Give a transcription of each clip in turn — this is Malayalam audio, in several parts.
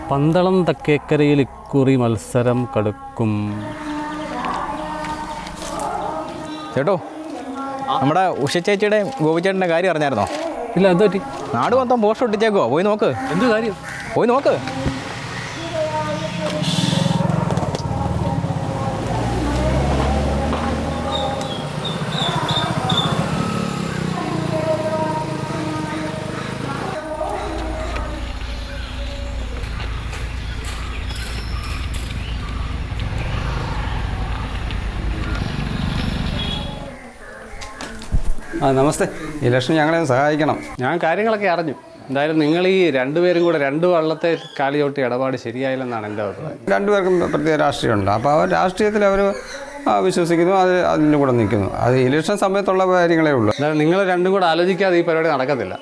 പന്തളം തക്കേക്കരയിൽ ഇക്കുറി മത്സരം കടുക്കും. ചേട്ടോ, നമ്മുടെ ഉഷ ചേച്ചിയുടെയും ഗോപിച്ചേട്ടൻ്റെ കാര്യം അറിഞ്ഞായിരുന്നോ? ഇല്ല, എന്ത് പറ്റി? നാട് മൊത്തം പോസ്റ്റ് ഒട്ടിച്ചേക്കോ, പോയി നോക്ക്. എന്ത് കാര്യം? പോയി നോക്ക്. നമസ്തേ. ഇലക്ഷൻ ഞങ്ങളെ സഹായിക്കണം. ഞാൻ കാര്യങ്ങളൊക്കെ അറിഞ്ഞു. എന്തായാലും നിങ്ങൾ ഈ രണ്ടുപേരും കൂടെ രണ്ട് വള്ളത്തെ കാലി ചോട്ടി ഇടപാട് ശരിയായില്ലെന്നാണ് എൻ്റെ അഭിപ്രായം. രണ്ടുപേർക്കും പ്രത്യേക രാഷ്ട്രീയമുണ്ട്. അപ്പോൾ അവർ രാഷ്ട്രീയത്തിൽ അവർ വിശ്വസിക്കുന്നു, അതിൻ്റെ കൂടെ നിൽക്കുന്നു. അത് ഇലക്ഷൻ സമയത്തുള്ള കാര്യങ്ങളേ ഉള്ളൂ. അതായത് നിങ്ങൾ രണ്ടും കൂടെ ആലോചിക്കാതെ ഈ പരിപാടി നടക്കത്തില്ല.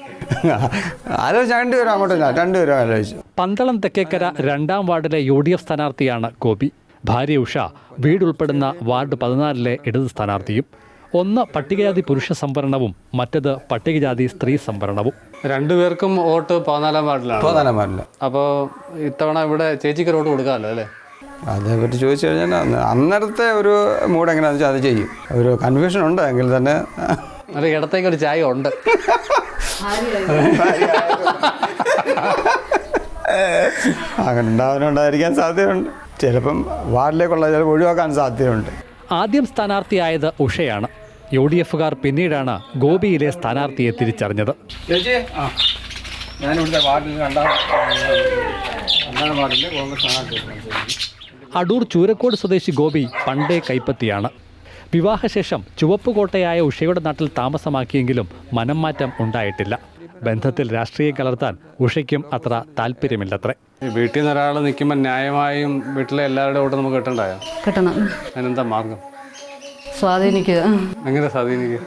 ആലോചിച്ച് രണ്ടുപേരും അങ്ങോട്ട് രണ്ടുപേരും ആലോചിച്ചു. പന്തളം തെക്കേക്കര 2ാം വാർഡിലെ UDF സ്ഥാനാർത്ഥിയാണ് ഗോപി. ഭാര്യ ഉഷ വീടുൾപ്പെടുന്ന വാർഡ് 14-ലെ ഇടത് സ്ഥാനാർത്ഥിയും. ഒന്ന് പട്ടികജാതി പുരുഷ സംവരണവും മറ്റത് പട്ടികജാതി സ്ത്രീ സംവരണവും. രണ്ടുപേർക്കും വോട്ട് 14-ാം വാർഡിലാണ്. 14-ാം വാർഡിൽ. അപ്പോൾ ഇത്തവണ ഇവിടെ ചേച്ചിക്ക് വോട്ട് കൊടുക്കാമല്ലോ അല്ലേ? അതേപറ്റി ചോദിച്ചു കഴിഞ്ഞാൽ അന്നേരത്തെ ഒരു മൂഡ് എങ്ങനെയാണെന്ന് വെച്ചാൽ അത് ചെയ്യും. ഒരു കൺഫ്യൂഷൻ ഉണ്ട് എങ്കിൽ തന്നെ. അത് ഇടത്തേക്ക് ഒരു ചായ ഉണ്ട്. അങ്ങനെ ഉണ്ടാവാനുണ്ടായിരിക്കാൻ സാധ്യതയുണ്ട്. ചിലപ്പം വാർഡിലേക്കുള്ള ചിലപ്പോൾ ഒഴിവാക്കാൻ സാധ്യതയുണ്ട്. ആദ്യം സ്ഥാനാർത്ഥിയായത് ഉഷയാണ്. UDFകാർ പിന്നീടാണ് ഗോപിയിലെ സ്ഥാനാർത്ഥിയെ തിരിച്ചറിഞ്ഞത്. അടൂർ ചൂരക്കോട് സ്വദേശി ഗോപി പണ്ടേ കൈപ്പത്തിയാണ്. വിവാഹശേഷം ചുവപ്പുകോട്ടയായ ഉഷയുടെ നാട്ടിൽ താമസമാക്കിയെങ്കിലും മനം മാറ്റം ഉണ്ടായിട്ടില്ല. ബന്ധത്തിൽ രാഷ്ട്രീയം കലർത്താൻ ഉഷയ്ക്കും അത്ര താല്പര്യമില്ലത്രേ. വീട്ടിൽ നിന്ന് ഒരാൾ നിൽക്കുമ്പോൾ ന്യായമായും വീട്ടിലെ എല്ലാവരുടെ വോട്ട് നമുക്ക് കിട്ടണ്ടായോ? കിട്ടണം. അതിനെന്താ മാർഗം? സ്വാധീനിക്കുക. എങ്ങനെ സ്വാധീനിക്കുക?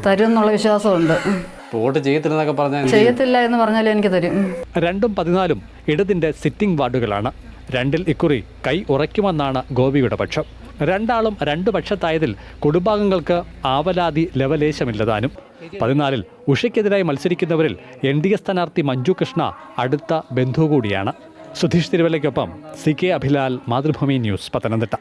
തരും എന്നുള്ള വിശ്വാസമുണ്ട്. വോട്ട് ചെയ്യത്തില്ലെന്നൊക്കെ പറഞ്ഞാൽ ചെയ്യത്തില്ല എന്ന് പറഞ്ഞാലും എനിക്ക് തരും. 2ഉം 14-ഉം ഇടതിൻ്റെ സിറ്റിംഗ് വാർഡുകളാണ്. 2-ൽ ഇക്കുറി കൈ ഉറയ്ക്കുമെന്നാണ് ഗോപിയുടെ പക്ഷം. രണ്ടാളും 2 പക്ഷത്തായതിൽ കുടുംബാംഗങ്ങൾക്ക് ആവലാതി ലവലേശമില്ലതാനും. 14-ൽ ഉഷയ്ക്കെതിരായി മത്സരിക്കുന്നവരിൽ NDA സ്ഥാനാർത്ഥി മഞ്ജു കൃഷ്ണ അടുത്ത ബന്ധു കൂടിയാണ്. സുധീഷ് തിരുവല്ലയ്ക്കൊപ്പം CK അഭിലാൽ, മാതൃഭൂമി ന്യൂസ്, പത്തനംതിട്ട.